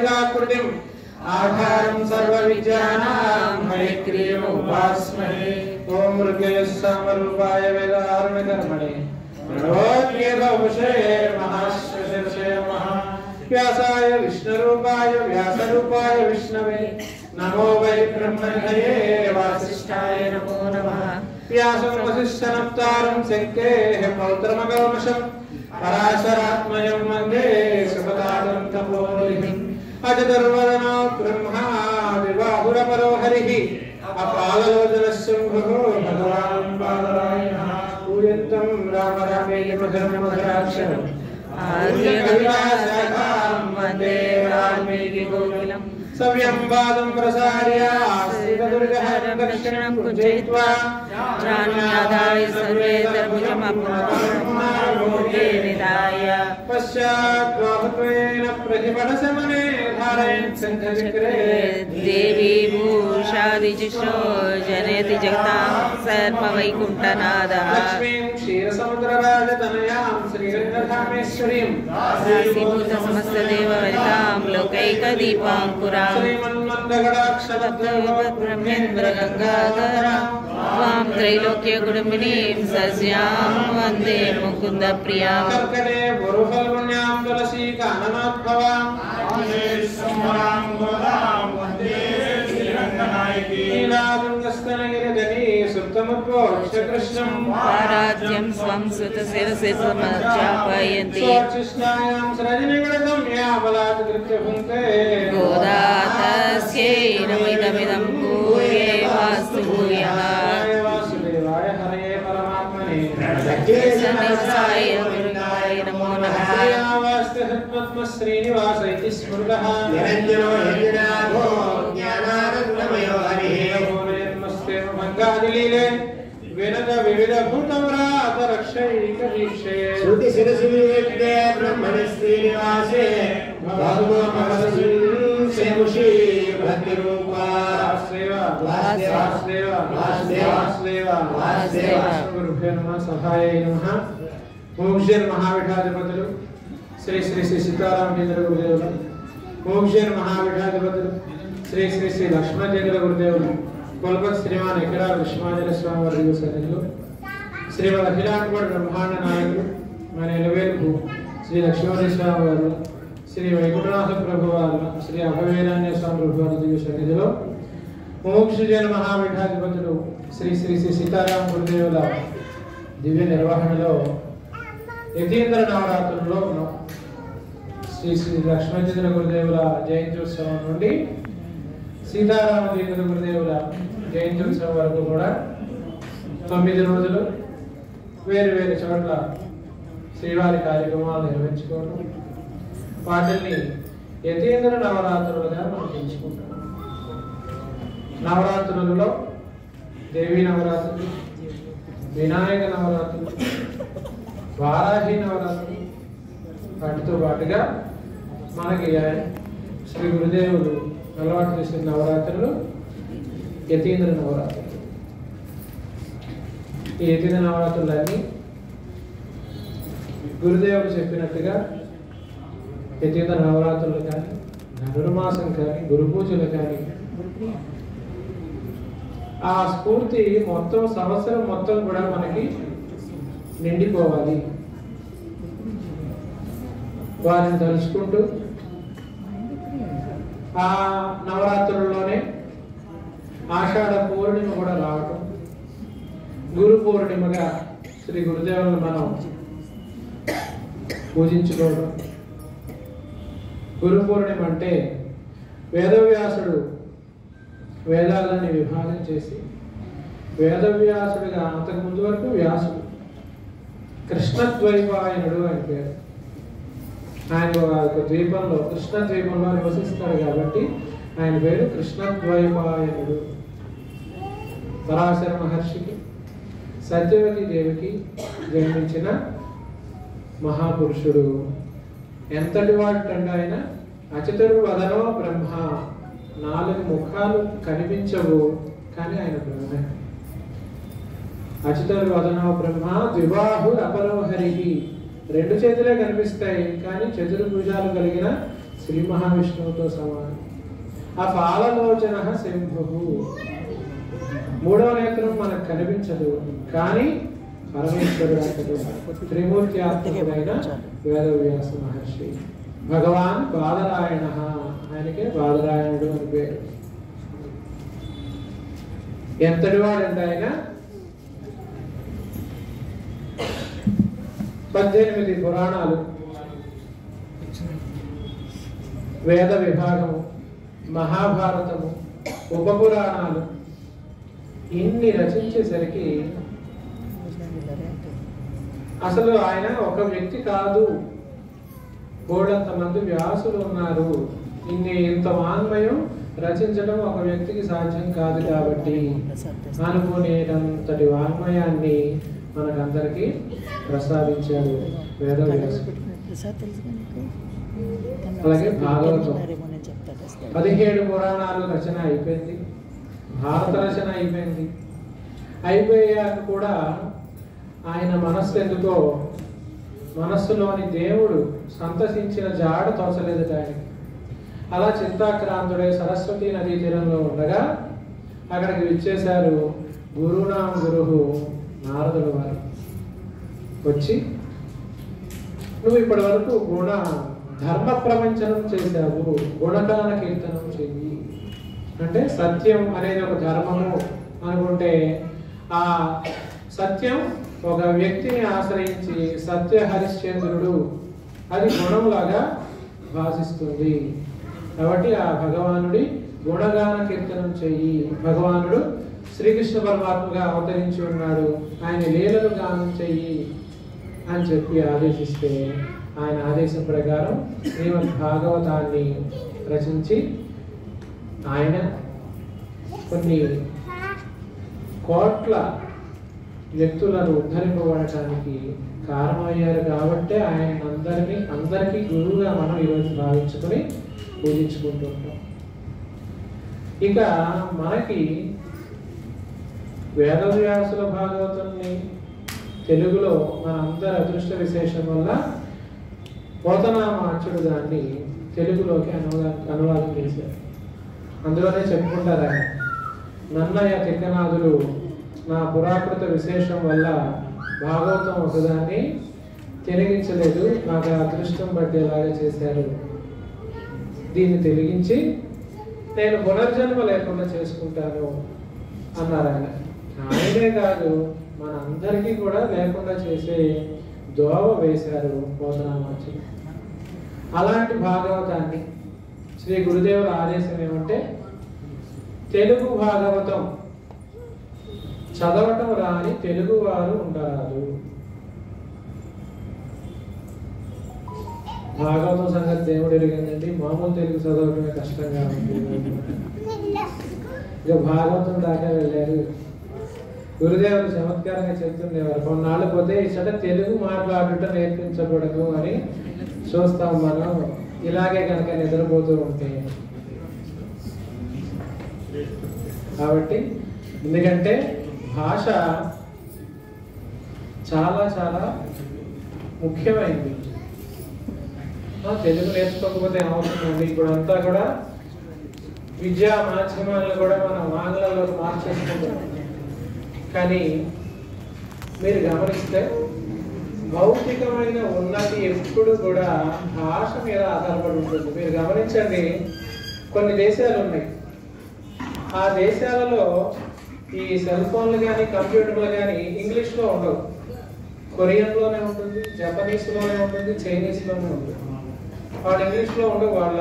ललिताकृतिम् आधारं सर्वविद्यानां हयग्रीवम् उपास्महे। ॐ ऋग्ययस्सामरूपाय वेदारण्यकर्मणे प्रणवोद्गीतवशे महाश्वशर्षे नमः। व्यासाय विष्णुरूपाय व्यासरूपाय विष्णवे नमो वै ब्रह्मनिधये वासिष्ठाय नमो नमः। व्यासं वसिष्ठनप्तारं शक्तेः पौत्रमकल्मषम् पराशरात्मजं वन्दे सुखदातं तपोनिधिम्। अजदर्वदनो ब्रह्मा विबाहुरपरो हरिः अपाललोचनशम्भुः भगवान् बादरायणः। पूजन्तं राम रामेति मधुरं मधुराक्षरम् आर्यकविताशाखां वन्दे वाल्मीकि गोकुलम्। सव्यं पादं प्रसार्य आस्तिकदुर्गः दक्षिणं कुञ्जयित्वा जानुयादाय सर्वे तर्भुजमपुनर्मोहे निधाय पश्चात् बाहुत्वेन प्रतिपदशमने धारयन् सन्धचक्रे देवी भूषादिजिषो जनयति जगतां सर्ववैकुण्ठनादः। लक्ष्मीं क्षीरसमुद्रराजतनयां श्रीरङ्गधामेश्वरीं दासीभूतसमस्तदेववनितां लोकैकदीपाङ्कुरां श्रीमन्मन्दगडाक्षरब्रह्मेन्द्रगङ्गाधरां त्वां त्रैलोक्यकुटुम्बिनीं सस्यां वन्दे मुकुन्दप्रियां। कर्कटे गुरुफल्गुण्यां तुलसीकाननोद्भवां नीलातुङ्गस्तनगिरिधरी सुप्तमुद्बोध्यकृष्णं पाराज्यं स्वं सुतशिरसि समर्चापयन्ति स्वार्चिष्टायां सृजनिगणतं यामलात्कृत्य भुङ्क्ते गोदा तस्यै नमिदमिदं भूये वास्तु भूयः। वासुदेवाय हरये परमात्मने प्रणतकेशनाय मुरुगाय नमो नमः। श्रीनिवास इति स्मृतः निरञ्जनो निरञ्जनाभो ज्ञानानन्दमयो हरिः। नमस्ते भङ्गादिलीले विनद विविध भूतव्रात रक्षैकदीक्षे श्रुतिशिरसि विविक्ते ब्रह्मणि श्रीनिवासे भगवो महर्षिं सेमुषी भक्तिरूपा वासुदेव वासुदेव वासुदेव वासुदेव। गुरुभ्यो नमः। सहाय नमः। ओम श्री महाविठाधिपతులు శ్రీ శ్రీ శ్రీ సీతారామచంద్ర గురుదేవులు, ఓం శ్రీ మహావిఠాధిపతులు శ్రీ శ్రీ శ్రీ లక్ష్మణచంద్ర గురుదేవులు, కొల్పత్ శ్రీమాన్ ఎకరా విశ్వాంజన స్వామి వారి సన్నిధిలో శ్రీమద్ అఖిలాండ బ్రహ్మాండ నాయకులు మన ఎలవేలుపు శ్రీ లక్ష్మీనరసింహ స్వామి వారు, శ్రీ వైకుంఠనాథ ప్రభు వారు, శ్రీ అభయవీరాన్య స్వామి ప్రభు వారి సన్నిధిలో ఓం శ్రీ జన మహావిఠాధిపతులు శ్రీ శ్రీ శ్రీ సీతారామ గురుదేవుల దివ్య నిర్వహణలో యతీంద్ర నవరాత్రుల్లో ఉన్నాం. శ్రీ శ్రీ లక్ష్మణచంద్ర గురుదేవుల జయంత్యోత్సవం నుండి సీతారామచంద్ర గురుదేవుల జయంత్యోత్సవం వరకు కూడా 9 రోజులు వేరు వేరు చోట్ల శ్రీవారి కార్యక్రమాలు నిర్వహించుకోవడం, వాటిని యతీంద్ర నవరాత్రులుగా మనం ఎంచుకుంటాం. నవరాత్రులలో దేవీ నవరాత్రులు, వినాయక నవరాత్రులు, వారాహి నవరాత్రులు, వాటితో పాటుగా మనకి శ్రీ గురుదేవులు అలవాటు చేసిన నవరాత్రులు యతీంద్ర నవరాత్రులు. ఈ యతీంద్ర నవరాత్రులన్నీ గురుదేవులు చెప్పినట్టుగా యతీంద్ర నవరాత్రులు కానీ, ధనుర్మాసం కానీ, గురు పూజలు కానీ ఆ స్ఫూర్తి మొత్తం సంవత్సరం మొత్తం కూడా మనకి నిండిపోవాలి. వారిని తలుచుకుంటూ ఆ నవరాత్రుల్లోనే ఆషాఢ పూర్ణిమ కూడా రావటం, గురు పూర్ణిమగా శ్రీ గురుదేవులను మనం పూజించుకోవడం. గురు పూర్ణిమ అంటే వేదవ్యాసుడు వేదాలని విభాగం చేసి వేదవ్యాసుడిగా, అంతకుముందు వరకు వ్యాసుడు, కృష్ణద్వైపాయనుడు అని పేరు. ఆయన ఒక ద్వీపంలో, కృష్ణ ద్వీపంలో నివసిస్తాడు కాబట్టి ఆయన పేరు కృష్ణద్వైపాయనుడు. పరాశర మహర్షికి, సత్యవతి దేవికి జన్మించిన మహాపురుషుడు. ఎంతటి వాడంటే ఆయన అచతుర్ వదనో బ్రహ్మ, 4 ముఖాలు కనిపించవు కానీ ఆయన బ్రహ్మే. అచతుర్ వదనో బ్రహ్మ ద్విబాహు అపరో హరిహి, 2 చేతులే కనిపిస్తాయి కానీ చతుర్భుజాలు కలిగిన శ్రీ మహావిష్ణువుతో సమానం. ఆ ఫాలలోచన శంభు, మూడవ నేత్రం మనకు కనిపించదు, కానీ పరమేశ్వరుడు అతడు త్రిమూర్త్యాత్మకుడైన వేదవ్యాస మహర్షి. భగవాన్ బాదరాయణ, ఆయనకే బాదరాయణుడు అని పేరు. ఎంతటి వాడంటే ఆయన 18 పురాణాలు, వేద విభాగము, మహాభారతము, ఉపపురాణాలు ఇన్ని రచించేసరికి అసలు ఆయన ఒక వ్యక్తి కాదు, కోడంతమంది వ్యాసులు ఉన్నారు. ఇంత వాన్మయం రచించడం ఒక వ్యక్తికి సాధ్యం కాదు. కాబట్టి అనుకునేటంతటి వాన్మయాన్ని మనకందరికీ ప్రసాదించాడు వేదవ్యాసుడు. అలాగే భాగవతం 17 పురాణాలు రచన అయిపోయింది, భారత రచన అయిపోయింది. అయిపోయాక కూడా ఆయన మనస్సులో మనస్సులోని దేవుడు సంతసించిన జాడ తోచలేదు ఆయనకి. అలా చింతాక్రాంతుడే సరస్వతి నదీ తీరంలో ఉండగా అక్కడికి విచ్చేశారు గురునాం గురువు నారదుడు వారు. వచ్చి, నువ్వు ఇప్పటి వరకు ధర్మ ప్రపంచనం చేశావు, గుణగాన కీర్తనం చెయ్యి అంటే సత్యం అనేది ఒక ధర్మము అనుకుంటే, ఆ సత్యం ఒక వ్యక్తిని ఆశ్రయించి సత్య హరిశ్చంద్రుడు అది గుణంలాగా భాషిస్తుంది. కాబట్టి ఆ భగవానుడి గుణగాన కీర్తనం చెయ్యి. భగవానుడు శ్రీకృష్ణ పరమాత్మగా అవతరించి ఉన్నాడు, ఆయన లీలలు గానం చెయ్యి అని చెప్పి ఆదేశిస్తే ఆయన ఆదేశం ప్రకారం శ్రీమద్ భాగవతాన్ని రచించి ఆయన కొన్ని కోట్ల వ్యక్తులను ఉద్ధరింపబడటానికి కారణమయ్యారు. కాబట్టి ఆయన అందరికీ గురువుగా మనం ఈరోజు భావించుకొని పూజించుకుంటుంటాం. ఇక మనకి వేదవ్యాసుల భాగవతాన్ని తెలుగులో మన అందరి అదృష్ట విశేషం వల్ల పోతనామాచ్యుడు దాన్ని తెలుగులోకి అనువాదం చేశారు. అందులోనే చెప్పుకుంటారు ఆయన, నన్నయ్య తిక్కనాథులు నా పురాకృత విశేషం వల్ల భాగవతం ఒకదాన్ని తిరిగించలేదు, నాకు అదృష్టం పట్టేలాగా చేశారు. దీన్ని తిరిగించి నేను పునర్జన్మ లేకుండా చేసుకుంటాను అన్నారు ఆయన. ఆయనే కాదు, మన అందరికీ కూడా లేకుండా చేసే దోవ వేశారు పోతనామాచ్యుడు. అలాంటి భాగవతాన్ని శ్రీ గురుదేవుల ఆదేశం ఏమంటే, తెలుగు భాగవతం చదవటం రాని తెలుగు వారు ఉండరాదు. భాగవతం సంగతి దేవుడు ఎరిగిందండి, మామూలు తెలుగు చదవటమే కష్టంగా ఉంటుంది. ఇక భాగవతం దాకా వెళ్ళారు. గురుదేవులు చమత్కారంగా చెప్తుండేవారు, కొన్నాళ్ళు పోతే ఇచ్చట తెలుగు మాట్లాడుట నేర్పించబడదు అని చూస్తాం మనం, ఇలాగే కనుక నిద్రపోతూ ఉంటే. కాబట్టి ఎందుకంటే భాష చాలా చాలా ముఖ్యమైనది. తెలుగు నేర్చుకోకపోతే ఏమవుతుందండి? ఇప్పుడు అంతా కూడా విద్యా మాధ్యమాలను కూడా మనం ఆంగ్లంలోకి మార్చేసుకుంటాం. కానీ మీరు గమనిస్తే భౌతికమైన ఉన్నతి ఎప్పుడు కూడా భాష మీద ఆధారపడి ఉంటుంది. మీరు గమనించండి, కొన్ని దేశాలు ఉన్నాయి, ఆ దేశాలలో ఈ సెల్ ఫోన్లు కానీ కంప్యూటర్లు కానీ ఇంగ్లీష్లో ఉండవు, కొరియన్లోనే ఉంటుంది, జపనీస్లోనే ఉంటుంది, చైనీస్లోనే ఉంటుంది. వాళ్ళు ఇంగ్లీష్లో ఉండవు. వాళ్ళ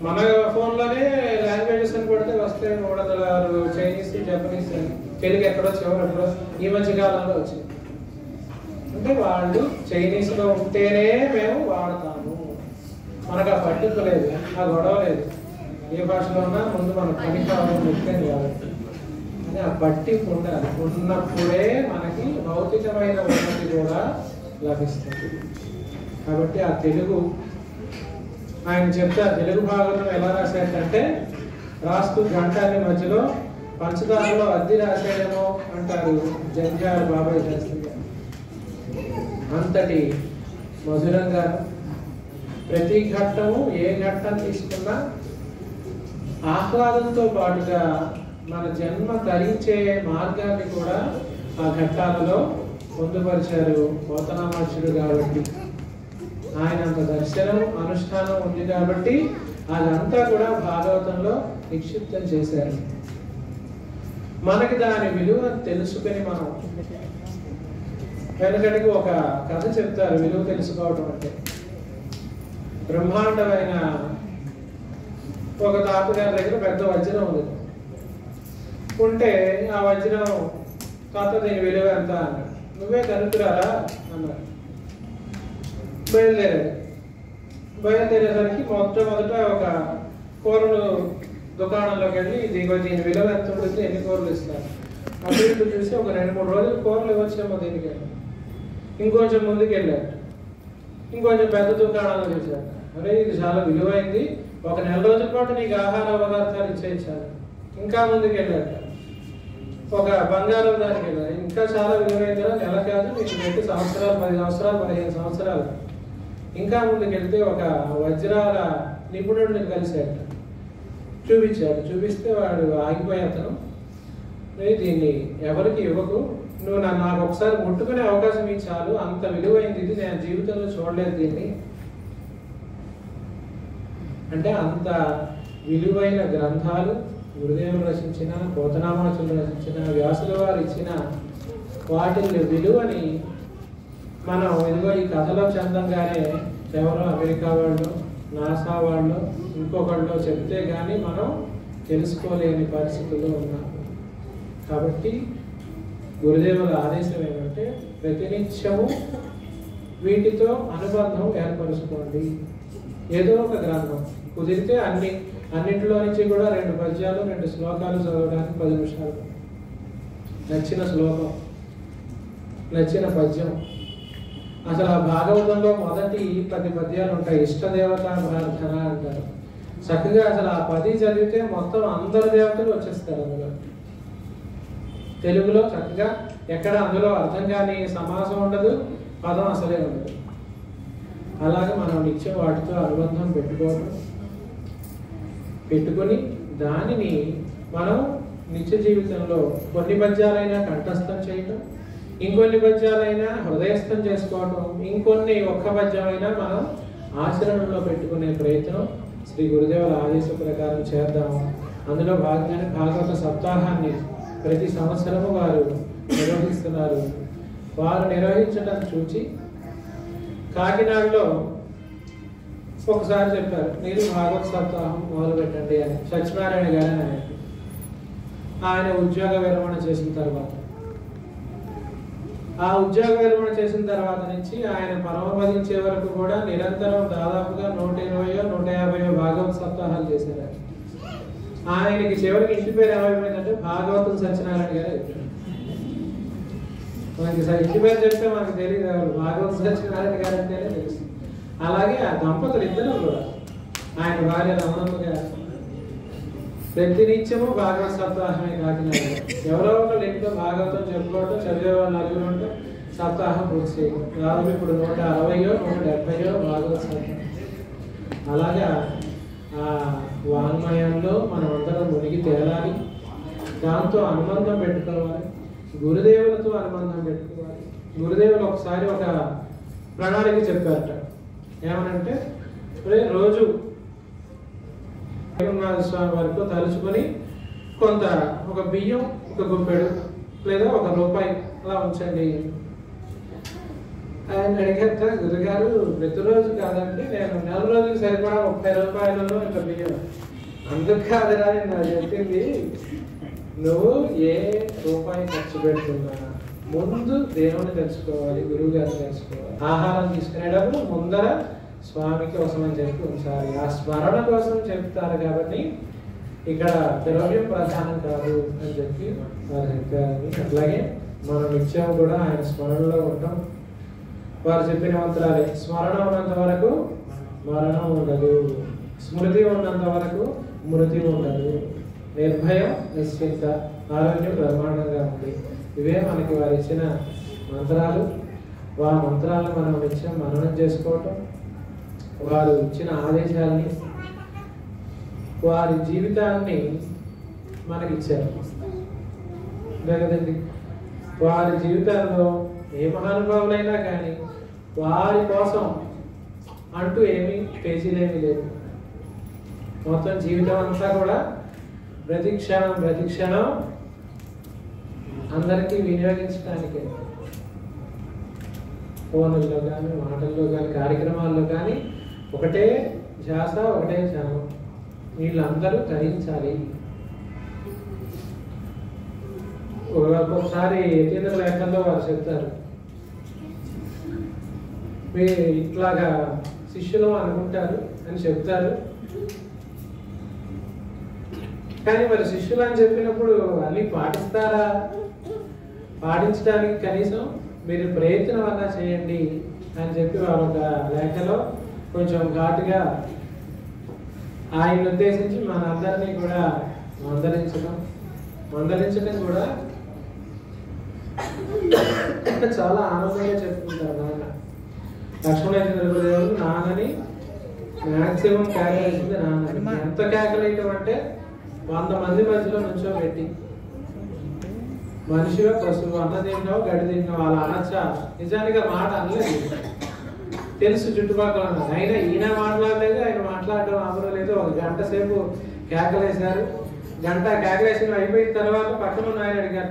మన ఫోన్లోనే లాంగ్వేజెస్ అని కొడితే వస్తాయి 306 చైనీస్, జపనీస్ అని. తెలుగు ఎక్కడో చివరో ఈ మధ్య కాలంలో వచ్చింది. అంటే వాళ్ళు చైనీస్లో ఉంటేనే మేము వాడతాము, మనకు ఆ పట్టింపు లేదు, ఆ గొడవ లేదు. ఏ భాషలో ఉన్నా ముందు మన పని కావాలి ముఖ్యం కాబట్టి అని ఆ పట్టింపు ఉండాలి. ఉన్నప్పుడే మనకి భౌతికమైన ఉన్నతి కూడా లభిస్తుంది. కాబట్టి ఆ తెలుగు ఆయన చెప్తారు, తెలుగు భాగంలో ఎలా రాశాడంటే, రాస్తూ గంటాన్ని మధ్యలో పంచదారలో అద్దె రాసేదేమో అంటారు జంజాల బాబాయ్ శాస్త్రి గారు. అంతటి మధురంగా ప్రతి ఘట్టము ఏ ఘట్టం తీసుకున్నా ఆహ్లాదంతో పాటుగా మన జన్మ తరించే మార్గాన్ని కూడా ఆ ఘట్టాలలో పొందుపరిచారు పోతనామాచుడు. కాబట్టి ఆయన అంత దర్శనం అనుష్ఠానం ఉంది కాబట్టి అదంతా కూడా భాగవతంలో నిక్షిప్తం చేశారు. మనకి దాని విలువ తెలుసుకుని మనం వెనకటికి ఒక కథ చెప్తారు విలువ తెలుసుకోవటం అంటే. బ్రహ్మాండమైన ఒక తాతగారి దగ్గర పెద్ద వజ్రం ఉంది. ఉంటే ఆ వజ్రం తాత దీని విలువ ఎంత అన్నాడు. నువ్వే కనుక్కురారా అన్నాడు. బయలుదేరేసరికి మొట్టమొదట ఒక కూరలు దుకాణంలోకి వెళ్ళి దీని విలువ ఎంత ఉంటుంది, ఎన్ని కూరలు ఇస్తారు అటు ఇటు చూసి ఒక 2-3 రోజులు కూరలు ఇవ్వచ్చేమో దీనికి. ఇంకొంచెం ముందుకు వెళ్ళాడు, ఇంకొంచెం పెద్ద దుకాణాలు చూశాడు. అరే ఇది చాలా విలువైంది, ఒక 1 రోజుల పాటు నీకు ఆహార పదార్థాలు ఇచ్చేయించాలి. ఇంకా ముందుకు వెళ్ళాడు, ఒక బంగారం దానికి వెళ్ళాడు. ఇంకా చాలా విలువైంది, నెల కాదు నీకు 8 సంవత్సరాలు 10 సంవత్సరాలు 15 సంవత్సరాలు. ఇంకా ముందుకు వెళ్తే ఒక వజ్రాల నిపుణుడిని కలిశాడు, చూపించాడు. చూపిస్తే వాడు ఆగిపోయి అతను, దీన్ని ఎవరికి ఇవ్వకు, నువ్వు నాకు ఒకసారి ముట్టుకునే అవకాశం ఇచ్చాలు, అంత విలువైంది ఇది, నేను జీవితంలో చూడలేదు దీన్ని అంటే. అంత విలువైన గ్రంథాలు గురుదేవులు రచించిన, పోతనామాచులు రచించిన, వ్యాసుల వారు ఇచ్చిన వాటి విలువని మనం ఇదిగో ఈ కథలో చందంగానే ఎవరో అమెరికా వాళ్ళు, నాసా వాళ్ళు, ఇంకొకళ్ళు చెప్తే కానీ మనం తెలుసుకోలేని పరిస్థితుల్లో ఉన్నాం. కాబట్టి గురుదేవుల ఆదేశం ఏమంటే ప్రతినిత్యము వీటితో అనుబంధం ఏర్పరుచుకోండి. ఏదో ఒక గ్రంథం కుదిరితే అన్నింటిలో నుంచి కూడా 2 పద్యాలు 2 శ్లోకాలు చదవడానికి 10 నిమిషాలు. నచ్చిన శ్లోకం, నచ్చిన పద్యం. అసలు ఆ భాగవతంలో మొదటి 10 పద్యాలు ఉంటాయి. ఇష్టదేవత ప్రార్థన అంటారు. చక్కగా అసలు ఆ 10 చదివితే మొత్తం అందరు దేవతలు వచ్చేస్తారు అందులో. తెలుగులో చక్కగా ఎక్కడ అందులో అర్థం కాని సమాసం ఉండదు, పదం అసలే ఉండదు. అలాగే మనం నిత్యం వాటితో అనుబంధం పెట్టుకొని దానిని మనం నిత్య జీవితంలో కొన్ని పద్యాలైనా కంఠస్థం చేయటం, ఇంకొన్ని పద్యాలైనా హృదయస్థం చేసుకోవటం, ఇంకొన్ని ఒక్క పద్యమైనా మనం ఆచరణలో పెట్టుకునే ప్రయత్నం శ్రీ గురుదేవుల ఆదేశ ప్రకారం చేద్దాము. అందులో భాగంగానే భాగవత సప్తాహాన్ని ప్రతి సంవత్సరము వారు నిర్వహిస్తున్నారు. వారు నిర్వహించడం చూచి కాకినాడలో ఒకసారి చెప్పారు, మీరు భాగవత సప్తాహం మొదలు పెట్టండి అని. సత్యనారాయణ గారు ఆయన ఉద్యోగ విరమణ చేసిన తర్వాత, ఆ ఉద్యోగ విరమణ చేసిన తర్వాత నుంచి ఆయన పరమపదించే వరకు కూడా నిరంతరం దాదాపుగా 120-150 భాగవత సప్తాహాలు చేశారు. ఆయనకి చివరికి ఇంటి పేరు ఏమైపోయిందంటే భాగవతం సత్యనారాయణ గారు చెప్పారు. మనకి ఇంటి పేరు చెప్తే మనకు తెలియదు, భాగవత సత్యనారాయణ గారు అంటేనే తెలుసు. అలాగే ఆ దంపతులు ఇద్దరు కూడా, ఆయన భార్య రమణమ్మ గారు ప్రతినిత్యము భాగవత సప్తాహమే. కాకినాడ ఎవరో ఒకళ్ళు ఇంట్లో భాగవతం చెప్పుకోవటం, చదివే వాళ్ళు 4 ఉంటే సప్తాహం పూర్తి చేయడం. దాదాపు ఇప్పుడు 160-170 భాగవత సప్తాహం. అలాగా ఆ వాంగ్మయంలో మనం అందరం మునిగి తేలాలి, దాంతో అనుబంధం పెట్టుకోవాలి, గురుదేవులతో అనుబంధం పెట్టుకోవాలి. గురుదేవులు ఒకసారి ఒక ప్రణాళిక చెప్పారట. ఏమనంటే రోజు జగన్నాథ స్వామి వరకు తలుచుకొని కొంత ఒక బియ్యం, ఒక గుప్పెడు లేదా 1 రూపాయి అలా ఉంచండి. ఆయన అడిగేట, గురుగారు ప్రతిరోజు కాదండి, నేను 4 రోజులకు సరిపడా 30 రూపాయలలో ఇంత బియ్యం. అందుకు కాదురా నేను చెప్పింది, నువ్వు ఏ రూపాయి ఖర్చు పెడుతున్నా ముందు దేవుని తెలుసుకోవాలి, గురువు గారిని తెలుసుకోవాలి. ఆహారం తీసుకునేటప్పుడు ముందర స్వామికి వసమని చెప్పి ఉంచాలి. ఆ స్మరణ కోసం చెప్తారు కాబట్టి ఇక్కడ ద్రవ్యం ప్రధానం కాదు అని చెప్పి వారు చెప్పారు. అట్లాగే మనం నిత్యం కూడా ఆయన స్మరణలో ఉంటాం. వారు చెప్పిన మంత్రాలే, స్మరణ ఉన్నంత వరకు మరణం ఉండదు, స్మృతి ఉన్నంత వరకు మృతి ఉండదు, నిర్భయం నిశ్చింత, ఆరోగ్యం బ్రహ్మాండంగా ఉంది. ఇవే మనకి వారు ఇచ్చిన మంత్రాలు. ఆ మంత్రాలను మనం నిత్యం మననం చేసుకోవటం, వారు ఇచ్చిన ఆదేశాలని, వారి జీవితాన్ని మనకిచ్చారు కదండి. వారి జీవితాల్లో ఏ మహానుభావులైనా కానీ వారి కోసం అంటూ ఏమీ పేజీలేమీ లేవు. మొత్తం జీవితం అంతా కూడా ప్రతి క్షణం అందరికీ వినియోగించడానికే. ఫోన్లలో కానీ, మాటల్లో కానీ, కార్యక్రమాల్లో కానీ ఒకటే ధ్యాస, ఒకటే ధ్యానం. వీళ్ళందరూ గ్రహించాలి. ఒక్కొక్కసారి కేంద్ర లేఖల్లో వారు చెప్తారు, మీరు ఇట్లాగా శిష్యులు అనుకుంటారు అని చెప్తారు. కానీ మరి శిష్యులు అని చెప్పినప్పుడు అన్ని పాటిస్తారా? పాటించడానికి కనీసం మీరు ప్రయత్నం అన్నా చేయండి అని చెప్పి వారు ఒక లేఖలో కొంచెం ఘాటుగా ఆయన ఉద్దేశించి మనందరినీ కూడా మందలించడం కూడా చాలా ఆనందంగా చెప్పుకుంటారు. నాన్న లక్ష్మణదేవుడు నాన్నని మ్యాక్సిమం కేకలేసింది నాన్నని. ఎంత కేకలేయటం అంటే 100 మంది మధ్యలో నుంచోబెట్టి, మనిషిగా పశువు, అన్న తింటావు గడి తింటావు అలా అనొచ్చా? నిజానికి మాట అనలేదు, తెలుసు చుట్టుపక్కల ఉన్నారు. అయినా ఈయన మాట్లాడలేదు, ఆయన మాట్లాడటం అమరలేదు. ఒక గంట సేపు కేకలేశారు. గంట కేకలేసిన అయిపోయిన తర్వాత పక్కన ఉన్న ఆయన అడిగారు,